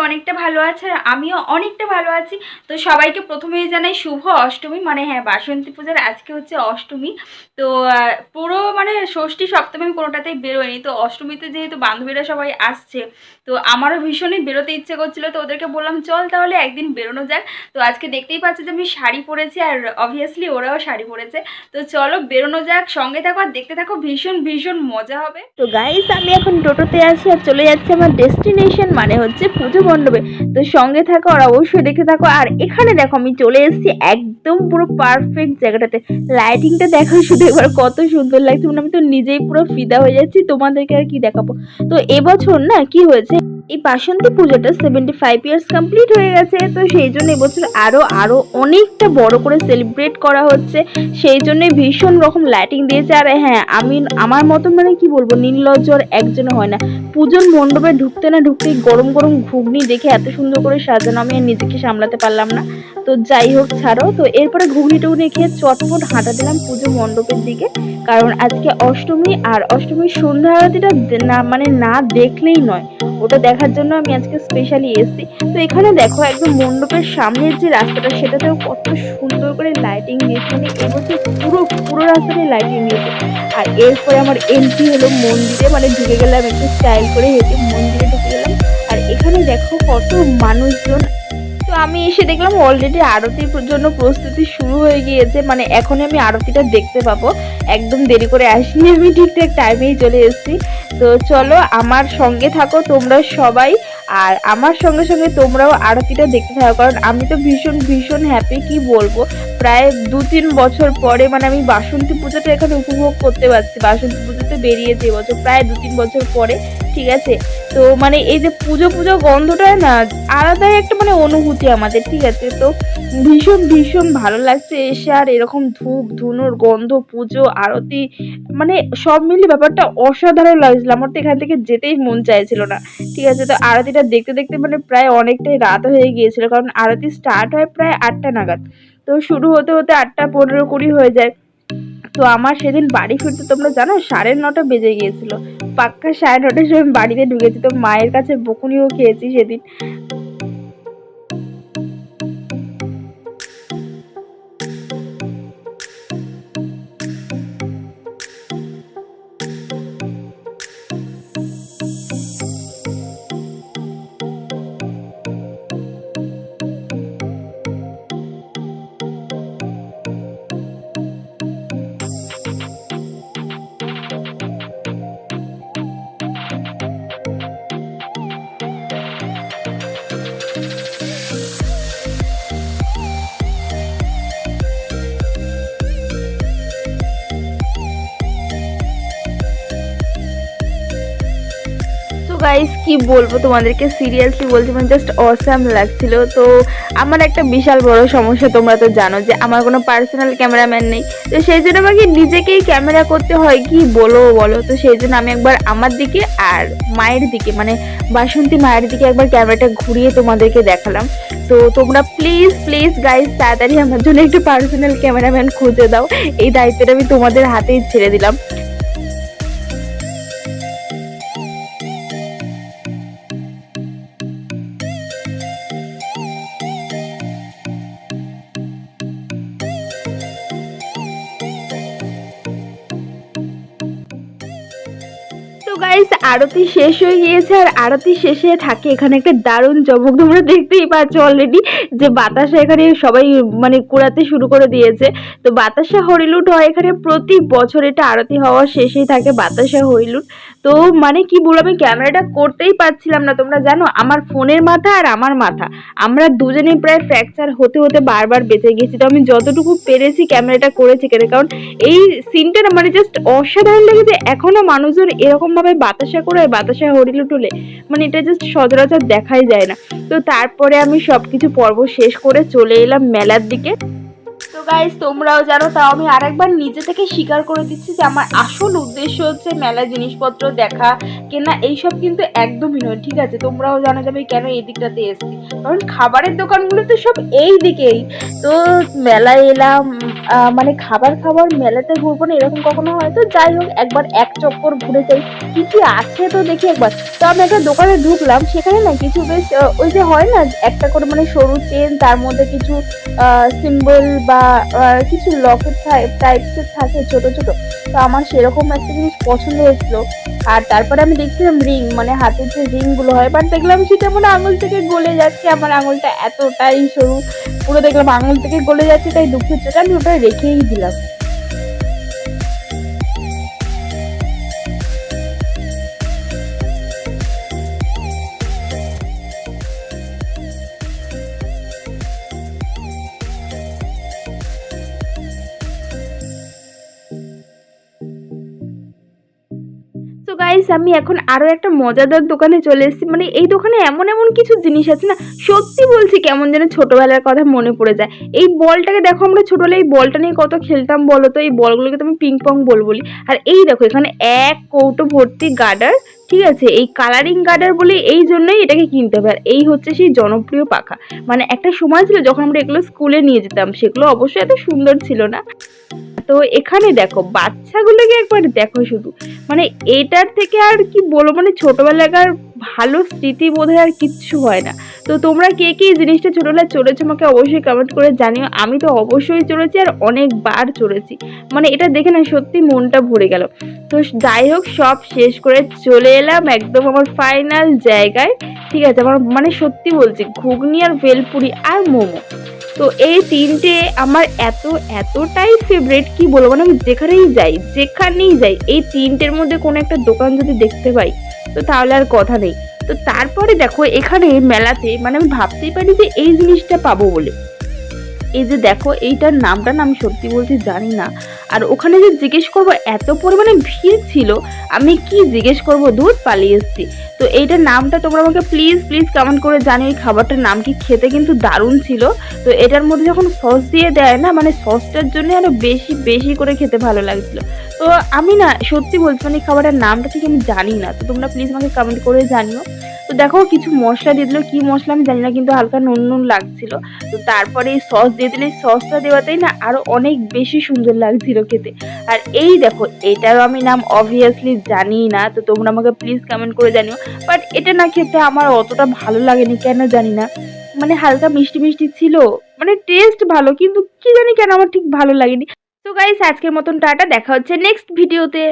অনেকটা ভালো আছে আর আমিও অনেকটা ভালো আছি। তো সবাইকে প্রথমেই জানাই শুভ অষ্টমী, মানে হ্যাঁ বাসন্তী পূজার আজকে হচ্ছে অষ্টমী। তো পুরো মানে ষষ্ঠী সপ্তমী আমি কোনোটাতেই বেরোয়নি। তো অষ্টমীতে যেহেতু বান্ধবীরা সবাই আসছে, তো আমারও ভীষণই বেরোতে ইচ্ছে করছিলো। তো ওদেরকে বললাম চল তাহলে একদিন বেরোনো যাক। তো আজকে দেখতেই পাচ্ছি যে আমি শাড়ি পরেছি আর অবভিয়াসলি ওরাও শাড়ি পরেছে। তো চলো বেরোনো যাক, সঙ্গে থাকো আর দেখতে থাকো, ভীষণ ভীষণ মজা হবে। তো গাইস আমি এখন টোটোতে আছি আর চলে যাচ্ছি আমার ডেস্টিনেশন, মানে হচ্ছে পুজো মণ্ডপে। তো সঙ্গে থাকো আর অবশ্যই দেখতে থাকো। আর এখানে দেখো আমি চলে এসেছি একদম পুরো পারফেক্ট জায়গাটাতে। লাইটিংটা দেখো শুধু এবার কত সুন্দর লাগছে, মানে আমি তো নিজেই পুরো ফিদা হয়ে যাচ্ছি। তোমাদেরকে আর কি দেখাবো। তো এবছর না কি হয়েছে, এই বাসন্তী পুজোটা 75 ইয়ার্স কমপ্লিট হয়ে গেছে। তো সেই জন্য এবছর আরো অনেকটা বড় করে সেলিব্রেট করা হচ্ছে। সেই জন্য ভীষণ রকম লাইটিং দিয়েছে। আর হ্যাঁ আমি আমার মতন মানে কি বলবো, নির্লজ্জ আর একজনও হয় না। পুজোর মণ্ডপে ঢুকতে না ঢুকতেই গরম গরম ঘুগনি দেখে এত সুন্দর করে সাজানো, আমি আর নিজেকে সামলাতে পারলাম না। তো যাই হোক ছাড়ো। তো এরপরে ঘুগনি টুগনি খেয়ে চটপট হাঁটা দিলাম পুজো মণ্ডপের দিকে, কারণ আজকে অষ্টমী। আর অষ্টমীর সন্ধ্যা আরতিটা না মানে না দেখলেই নয়, ওটা দেখার জন্য আমি আজকে স্পেশালি এসেছি। তো এখানে দেখো একদম মণ্ডপের সামনের যে রাস্তাটা সেটাতেও কত সুন্দর করে লাইটিং দিয়েছে, মানে এবছর পুরো পুরো রাস্তাটাই লাইটিং দিয়েছে। আর এরপরে আমার এন্ট্রি হলো মন্দিরে, মানে ঢুকে গেলাম একটু স্টাইল করে হেঁটে মন্দিরে ঢুকে গেলাম। আর এখানে দেখো কত মানুষজন। তো আমি এসে দেখলাম অলরেডি আরতির জন্য প্রস্তুতি শুরু হয়ে গিয়েছে, মানে এখন আমি আরতিটা দেখতে পাবো। একদম দেরি করে আসিনি, আমি ঠিকঠাক টাইমেই চলে এসেছি। তো চলো আমার সঙ্গে থাকো তোমরা সবাই, আর আমার সঙ্গে সঙ্গে তোমরাও আরতিটা দেখতে থাকো, কারণ আমি তো ভীষণ ভীষণ হ্যাপি, কি বলবো। প্রায় 2-3 বছর পরে মানে আমি বাসন্তী পুজোটা এখানে উপভোগ করতে পারছি। বাসন্তী পুজোতে বেরিয়েছে এবছর প্রায় 2-3 বছর পরে, ঠিক আছে। তো মানে এই যে পুজো পুজো গন্ধটা না আলাদাই একটা মানে অনুভূতি আমাদের, ঠিক আছে। তো ভীষণ ভীষণ ভালো লাগছে এসে। আর এরকম ধূপ ধুনোর গন্ধ, পুজো আরতি, মানে সব মিলিয়ে ব্যাপারটা অসাধারণ লাগছিল। আমার তো এখান থেকে যেতেই মন চাইছিল না, ঠিক আছে। তো আরতিটা দেখতে দেখতে মানে প্রায় অনেকটাই রাত হয়ে গিয়েছিল, কারণ আরতি স্টার্ট হয় প্রায় 8টা নাগাদ। তো শুরু হতে হতে 8টা 15-20 হয়ে যায়। তো আমার সেদিন বাড়ি ফিরতে তোমরা জানো 9:30 বেজে গিয়েছিল। পাক্কা 9:30টার সময় বাড়িতে ঢুকেছি। তো মায়ের কাছে বকুনিও খেয়েছি সেদিন। গাইস কি বলবো তোমাদেরকে, সিরিয়াসলি বলছি, মানে জাস্ট অসাম লাগছিল। তো আমার একটা বিশাল বড় সমস্যা, তোমরা তো জানো যে আমার কোনো পার্সোনাল ক্যামেরাম্যান নেই। তো সেই জন্য আমাকে নিজেকেই ক্যামেরা করতে হয়, কি বলো। তো সেই জন্য আমি একবার আমার দিকে আর মায়ের দিকে, মানে বাসন্তী মায়ের দিকে একবার ক্যামেরাটা ঘুরিয়ে তোমাদেরকে দেখালাম। তো তোমরা প্লিজ প্লিজ গাইস তাড়াতাড়ি আমার জন্য একটু পার্সোনাল ক্যামেরাম্যান খুঁজে দাও। এই দায়িত্বটা আমি তোমাদের হাতেই ছেড়ে দিলাম। তো গাইস আরতি শেষ হয়ে গিয়েছে, আর আরতি শেষে থাকে এখানে একটা দারুণ চমক। তোমরা দেখতেই পাচ্ছ অলরেডি যে বাতাসা এখানে সবাই মানে কুড়াতে শুরু করে দিয়েছে। তো বাতাসা হরিলুট হয় এখানে প্রতি বছর, এটা আরতি হওয়ার শেষেই থাকে বাতাসা হরিলুট। তো মানে কি বলবো, আমি ক্যামেরাটা করতেই পারছিলাম না। তোমরা জানো আমার ফোনের মাথা আর আমার মাথা, আমরা দুজনেই প্রায় ফ্র্যাকচার হতে হতে বারবার বেঁচে গেছি। তো আমি যতটুকু পেরেছি ক্যামেরাটা করেছি কেন, কারণ এই সিনটা না মানে জাস্ট অসাধারণ লেগেছে। এখনো মানুষজন এরকম ভাবে বাতাসা করে, বাতাসা হরিলু টুলে, মানে এটা জাস্ট সচরাচর দেখাই যায় না। তো তারপরে আমি সবকিছু পর্ব শেষ করে চলে এলাম মেলার দিকে। তো গাইস তোমরাও জানো, তাও আমি আরেকবার নিজে থেকে স্বীকার করে দিচ্ছি যে আমার আসল উদ্দেশ্য হচ্ছে মেলা জিনিসপত্র দেখা কেনা, এইসব কিন্তু একদমই নয়। ঠিক আছে, তোমরাও জানো যে আমি কেন এই দিকটাতে এসেছি, কারণ খাবারের দোকানগুলো তো সব এই দিকেই। তো মেলায় এলাম, মানে খাবার মেলাতে ঘুরবো না এরকম কখনো হয়? তো যাই হোক, একবার এক চক্কর ঘুরে যাই, কি কি আছে তো দেখি একবার। তো আমি একটা দোকানে ঢুকলাম, সেখানে না কিছু বেশ ওই যে হয় না একটা করে মানে সরু চেন, তার মধ্যে কিছু সিম্বল বা কিছু লকেট টাইপসের থাকে ছোট ছোট। তো আমার সেরকম একটা জিনিস পছন্দ হয়েছিল। আর তারপরে আমি দেখছিলাম রিং, মানে হাতের যে রিং গুলো হয়, বাট দেখলাম সেটা মানে আঙুল থেকে গলে যাচ্ছে। আমার আঙুলটা এতটাই সরু, পুরো দেখলাম আঙুল থেকে গলে যাচ্ছে, তাই দুঃখের চোটে আমি ওটা রেখেই দিলাম। তো গাইস আমি এখন আরো একটা মজাদার দোকানে চলে এসেছি। মানে এই দোকানে এমন এমন কিছু জিনিস আছে না, সত্যি বলছি কেমন যেন ছোটবেলার কথা মনে পড়ে যায়। এই বলটাকে দেখো, আমরা ছোটবেলায় এই বলটা নিয়ে কত খেলতাম বলো তো। এই বলগুলোকে তো আমি পিং পং বল বলি। আর এই দেখো এখানে এক কৌটো ভর্তি গার্ডার। ঠিক আছে, এই কালারিং গার্ডার বলে এই জন্যই এটাকে কিনতে হবে। আর এই হচ্ছে সেই জনপ্রিয় পাখা। মানে একটা সময় ছিল যখন আমরা এগুলো স্কুলে নিয়ে যেতাম, সেগুলো অবশ্যই এত সুন্দর ছিল না। তো এখানে দেখো বাচ্চাগুলোকে একবার দেখো শুধু, মানে এটার থেকে আর কি বলবো, মানে ছোটবেলাকার ভালো স্মৃতি বোধহয় আর কিচ্ছু হয় না। তো তোমরা কে কে এই জিনিসটা ছোটবেলায় চড়েছো আমাকে অবশ্যই কমেন্ট করে জানিও। আমি তো অবশ্যই চড়েছি, আর অনেকবার চড়েছি। মানে এটা দেখে না সত্যি মনটা ভরে গেল। তো যাই হোক, সব শেষ করে চলে এলাম একদম আমার ফাইনাল জায়গায়। ঠিক আছে, আমার মানে সত্যি বলছি ঘুগনি আর ভেলপুরি আর মোমো, তো এই তিনটে আমার এতটাই ফেভারিট, কি বলবো। মানে আমি যেখানেই যাই এই তিনটের মধ্যে কোনো একটা দোকান যদি দেখতে পাই, তো তাহলে আর কথা নেই। তো তারপরে দেখো এখানে মেলাতে, মানে আমি ভাবতেই পারি যে এই জিনিসটা পাবো বলে। এই যে দেখো এইটার নামটা না আমি সত্যি বলতে জানি না। আর ওখানে যে জিজ্ঞেস করবো এত পরিমাণে ভিড় ছিল, আমি কি জিজ্ঞেস করবো, দূর পালিয়ে এসেছি। তো এইটার নামটা তোমরা আমাকে প্লিজ প্লিজ কমেন্ট করে জানিও। এই খাবারটার নাম কি, খেতে কিন্তু দারুণ ছিল। তো এটার মধ্যে যখন সস দিয়ে দেয় না, মানে সসটার জন্য আরো বেশি বেশি করে খেতে ভালো লাগছিল। তো আমি না সত্যি বলছি, মানে খাবারের নামটা ঠিক আমি জানি না। তো তোমরা প্লিজ আমাকে কমেন্ট করে জানিও। তো দেখো কিছু মশলা দিয়ে দিল, কি মশলা আমি জানি না, কিন্তু হালকা নুন নুন লাগছিল। তো তারপরে এই সস দিয়ে দিলে, সসটা দেওয়াতেই না আরো অনেক বেশি সুন্দর লাগছিল খেতে। আর এই দেখো এটারও আমি নাম অবভিয়াসলি জানি না, তো তোমরা আমাকে প্লিজ কমেন্ট করে জানিও। বাট এটা না খেতে আমার অতটা ভালো লাগেনি, কেন জানি না। মানে হালকা মিষ্টি মিষ্টি ছিল, মানে টেস্ট ভালো, কিন্তু কি জানি কেন আমার ঠিক ভালো লাগেনি। তো গাইস আজকের মতন টাটা, দেখা হচ্ছে নেক্সট ভিডিওতে।